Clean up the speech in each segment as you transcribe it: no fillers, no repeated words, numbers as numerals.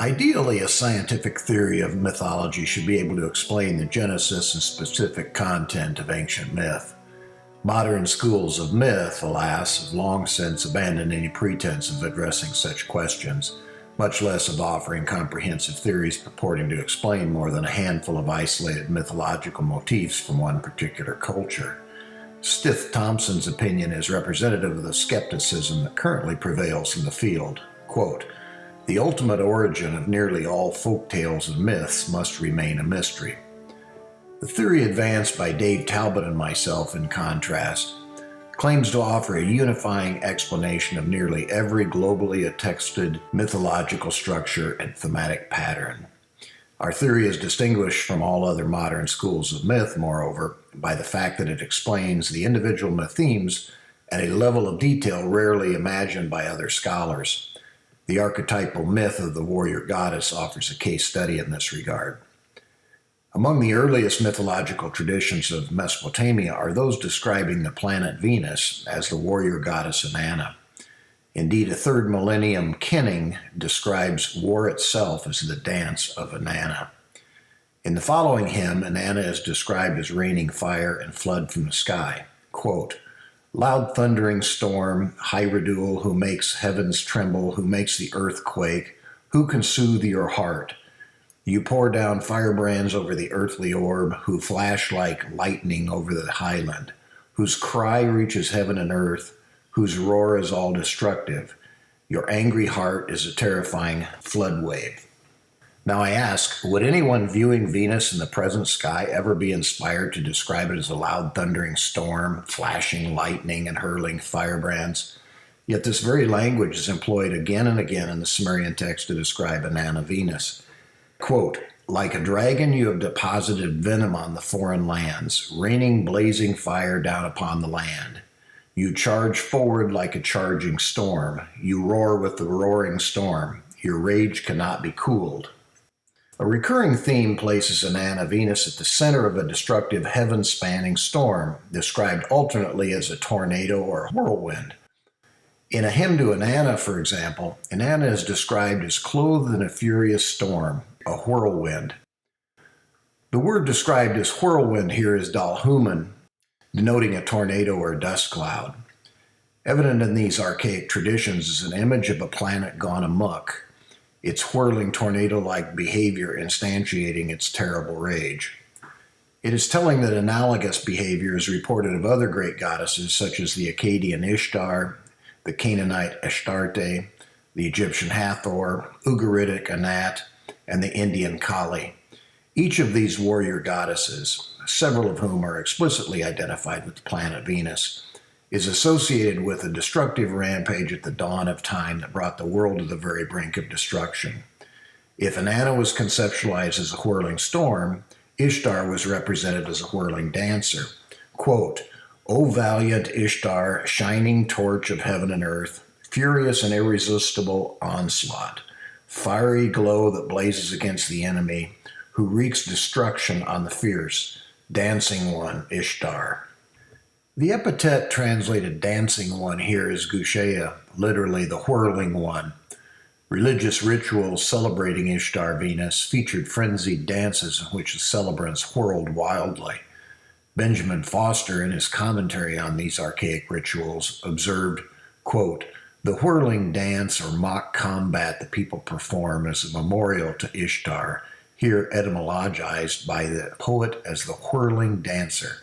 Ideally, a scientific theory of mythology should be able to explain the genesis and specific content of ancient myth. Modern schools of myth, alas, have long since abandoned any pretense of addressing such questions, much less of offering comprehensive theories purporting to explain more than a handful of isolated mythological motifs from one particular culture. Stith Thompson's opinion is representative of the skepticism that currently prevails in the field. Quote, "The ultimate origin of nearly all folk tales and myths must remain a mystery." The theory advanced by Dave Talbot and myself, in contrast, claims to offer a unifying explanation of nearly every globally attested mythological structure and thematic pattern. Our theory is distinguished from all other modern schools of myth, moreover, by the fact that it explains the individual myth themes at a level of detail rarely imagined by other scholars. The archetypal myth of the warrior goddess offers a case study in this regard. Among the earliest mythological traditions of Mesopotamia are those describing the planet Venus as the warrior goddess Inanna. Indeed, a 3rd millennium Kenning describes war itself as the dance of Inanna. In the following hymn, Inanna is described as raining fire and flood from the sky. Quote, "Loud thundering storm, Hyrule, who makes heavens tremble, who makes the earth quake, who can soothe your heart? You pour down firebrands over the earthly orb, who flash like lightning over the highland, whose cry reaches heaven and earth, whose roar is all destructive. Your angry heart is a terrifying flood wave." Now I ask, would anyone viewing Venus in the present sky ever be inspired to describe it as a loud thundering storm, flashing lightning, and hurling firebrands? Yet this very language is employed again and again in the Sumerian text to describe Inanna Venus. Quote, "Like a dragon you have deposited venom on the foreign lands, raining blazing fire down upon the land. You charge forward like a charging storm. You roar with the roaring storm. Your rage cannot be cooled." A recurring theme places Inanna Venus at the center of a destructive heaven-spanning storm, described alternately as a tornado or a whirlwind. In a hymn to Inanna, for example, Inanna is described as clothed in a furious storm, a whirlwind. The word described as whirlwind here is dalhuman, denoting a tornado or dust cloud. Evident in these archaic traditions is an image of a planet gone amok, its whirling tornado-like behavior instantiating its terrible rage. It is telling that analogous behavior is reported of other great goddesses such as the Akkadian Ishtar, the Canaanite Astarte, the Egyptian Hathor, Ugaritic Anat, and the Indian Kali. Each of these warrior goddesses, several of whom are explicitly identified with the planet Venus, is associated with a destructive rampage at the dawn of time that brought the world to the very brink of destruction. If Inanna was conceptualized as a whirling storm, Ishtar was represented as a whirling dancer. Quote, "O valiant Ishtar, shining torch of heaven and earth, furious and irresistible onslaught, fiery glow that blazes against the enemy, who wreaks destruction on the fierce, dancing one, Ishtar." The epithet translated dancing one here is Gushea, literally the whirling one. Religious rituals celebrating Ishtar Venus featured frenzied dances in which the celebrants whirled wildly. Benjamin Foster, in his commentary on these archaic rituals, observed, quote, "The whirling dance or mock combat the people perform as a memorial to Ishtar, here etymologized by the poet as the whirling dancer."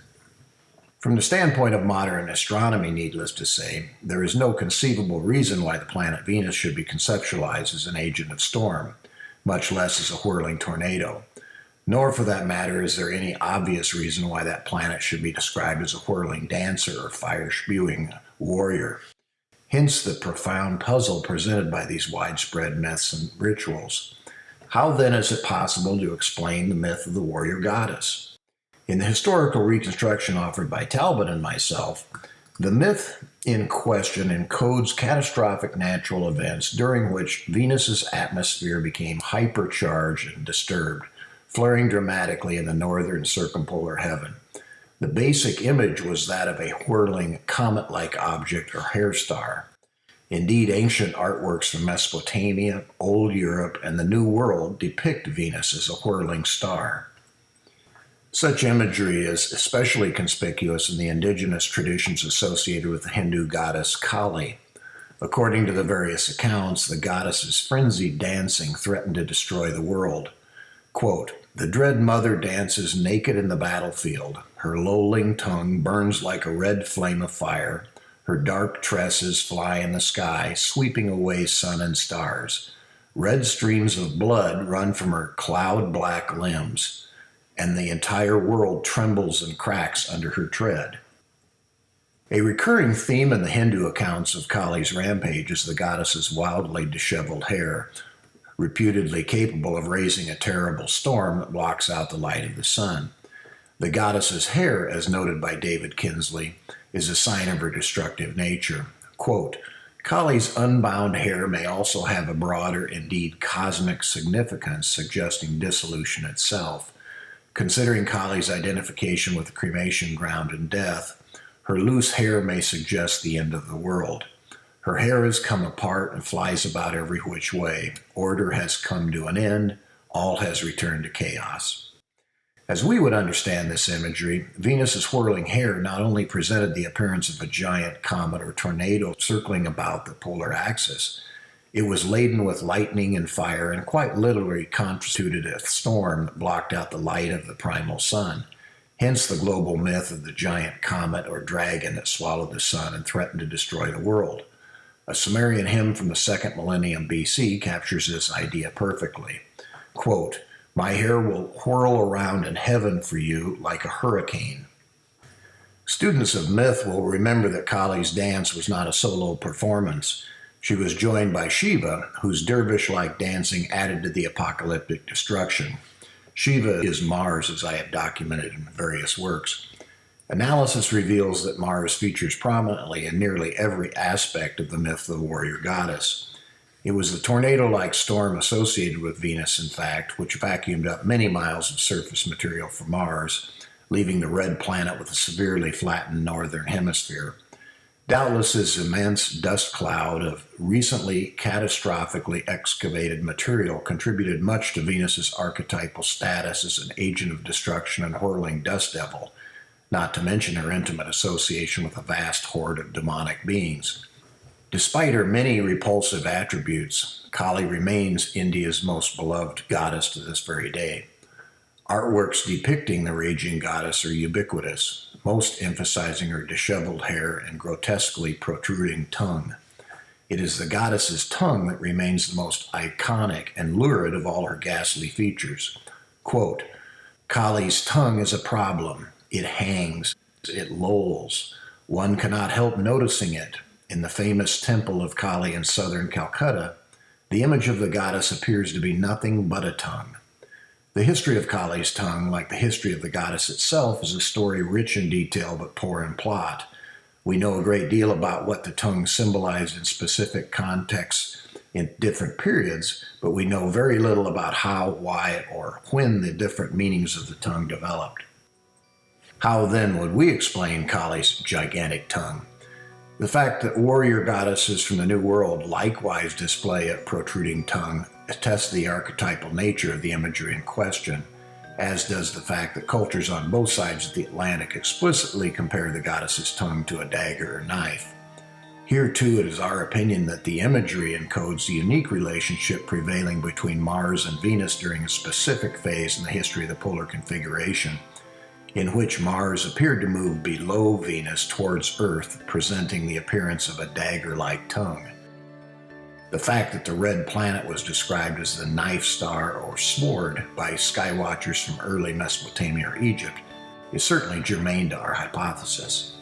From the standpoint of modern astronomy, needless to say, there is no conceivable reason why the planet Venus should be conceptualized as an agent of storm, much less as a whirling tornado. Nor, for that matter, is there any obvious reason why that planet should be described as a whirling dancer or fire-spewing warrior. Hence the profound puzzle presented by these widespread myths and rituals. How then is it possible to explain the myth of the warrior goddess? In the historical reconstruction offered by Talbot and myself, the myth in question encodes catastrophic natural events during which Venus's atmosphere became hypercharged and disturbed, flaring dramatically in the northern circumpolar heaven. The basic image was that of a whirling comet-like object or hair star. Indeed, ancient artworks from Mesopotamia, Old Europe, and the New World depict Venus as a whirling star. Such imagery is especially conspicuous in the indigenous traditions associated with the Hindu goddess Kali. According to the various accounts, the goddess's frenzied dancing threatened to destroy the world. Quote, "The dread mother dances naked in the battlefield. Her lolling tongue burns like a red flame of fire. Her dark tresses fly in the sky, sweeping away sun and stars. Red streams of blood run from her cloud-black limbs, and the entire world trembles and cracks under her tread." A recurring theme in the Hindu accounts of Kali's rampage is the goddess's wildly disheveled hair, reputedly capable of raising a terrible storm that blocks out the light of the sun. The goddess's hair, as noted by David Kinsley, is a sign of her destructive nature. Quote, "Kali's unbound hair may also have a broader, indeed cosmic significance, suggesting dissolution itself. Considering Kali's identification with the cremation ground and death, her loose hair may suggest the end of the world. Her hair has come apart and flies about every which way. Order has come to an end. All has returned to chaos." As we would understand this imagery, Venus's whirling hair not only presented the appearance of a giant comet or tornado circling about the polar axis, it was laden with lightning and fire and quite literally constituted a storm that blocked out the light of the primal sun. Hence the global myth of the giant comet or dragon that swallowed the sun and threatened to destroy the world. A Sumerian hymn from the 2nd millennium BC captures this idea perfectly. Quote, "My hair will whirl around in heaven for you like a hurricane." Students of myth will remember that Kali's dance was not a solo performance. She was joined by Shiva, whose dervish-like dancing added to the apocalyptic destruction. Shiva is Mars, as I have documented in various works. Analysis reveals that Mars features prominently in nearly every aspect of the myth of the warrior goddess. It was the tornado-like storm associated with Venus, in fact, which vacuumed up many miles of surface material from Mars, leaving the red planet with a severely flattened northern hemisphere. Doubtless this immense dust cloud of recently catastrophically excavated material contributed much to Venus's archetypal status as an agent of destruction and whirling dust devil, not to mention her intimate association with a vast horde of demonic beings. Despite her many repulsive attributes, Kali remains India's most beloved goddess to this very day. Artworks depicting the raging goddess are ubiquitous, most emphasizing her disheveled hair and grotesquely protruding tongue. It is the goddess's tongue that remains the most iconic and lurid of all her ghastly features. Quote, "Kali's tongue is a problem. It hangs, it lolls. One cannot help noticing it. In the famous temple of Kali in southern Calcutta, the image of the goddess appears to be nothing but a tongue." The history of Kali's tongue, like the history of the goddess itself, is a story rich in detail but poor in plot. We know a great deal about what the tongue symbolized in specific contexts in different periods, but we know very little about how, why, or when the different meanings of the tongue developed. How then would we explain Kali's gigantic tongue? The fact that warrior goddesses from the New World likewise display a protruding tongue attests to the archetypal nature of the imagery in question, as does the fact that cultures on both sides of the Atlantic explicitly compare the goddess's tongue to a dagger or knife. Here, too, it is our opinion that the imagery encodes the unique relationship prevailing between Mars and Venus during a specific phase in the history of the polar configuration, in which Mars appeared to move below Venus towards Earth, presenting the appearance of a dagger-like tongue. The fact that the red planet was described as the knife star or sword by skywatchers from early Mesopotamia or Egypt is certainly germane to our hypothesis.